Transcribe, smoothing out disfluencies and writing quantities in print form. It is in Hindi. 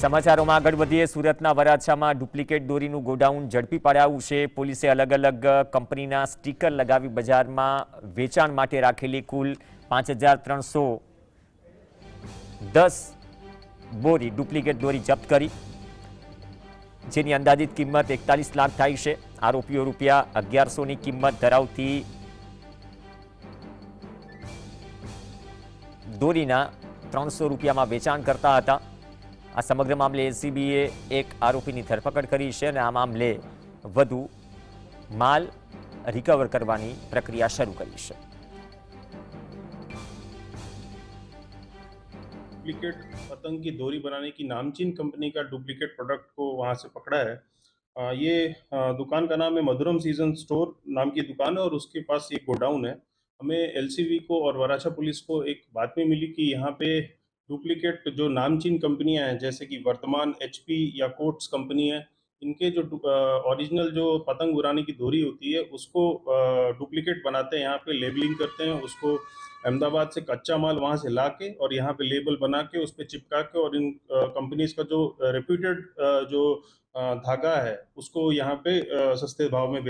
સમાચારોમાં આગળ વધીએ. સુરતના વરાછામાં ડુપ્લિકેટ દોરીનું ગોડાઉન ઝડપી પડાયું છે. પોલીસે અલગ અલગ કંપનીના સ્ટીકર લગાવી બજારમાં વેચાણ માટે રાખેલી કુલ 5,310 બોરી ડુપ્લિકેટ દોરી જપ્ત કરી, જેની અંદાજિત કિંમત 41 લાખ થાય છે. આરોપીઓ રૂપિયા 1100ની કિંમત ધરાવતી દોરીના 300 રૂપિયામાં વેચાણ કરતા હતા. આ સમગ્ર મામલે એસીબીએ એક આરોપીની ધરપકડ કરી છે અને આ મામલે વધુ માલ રિકવર કરવાની પ્રક્રિયા શરૂ કરી છે. डुप्लीकेट पतंग की डोरी बनाने की नामचीन कंपनी का डुप्लीकेट प्रोडक्ट को वहां से पकड़ा है। ये दुकान का नाम है मधुरम सीजन स्टोर नाम की दुकान है और उसके पास एक गोडाउन है। हमें एलसीबी को और वराछा पुलिस को एक बातमी मिली कि यहाँ पे डुप्लीकेट जो नामचीन कंपनियां हैं जैसे कि वर्तमान, एचपी या कोट्स कंपनी है, इनके जो ओरिजिनल जो पतंग उड़ाने की डोरी होती है उसको डुप्लीकेट बनाते हैं, यहाँ पे लेबलिंग करते हैं, उसको अहमदाबाद से कच्चा माल वहाँ से ला के और यहाँ पे लेबल बना के उस पर चिपका के और इन कंपनीज का जो रेप्यूटेड जो धागा है उसको यहाँ पे सस्ते भाव में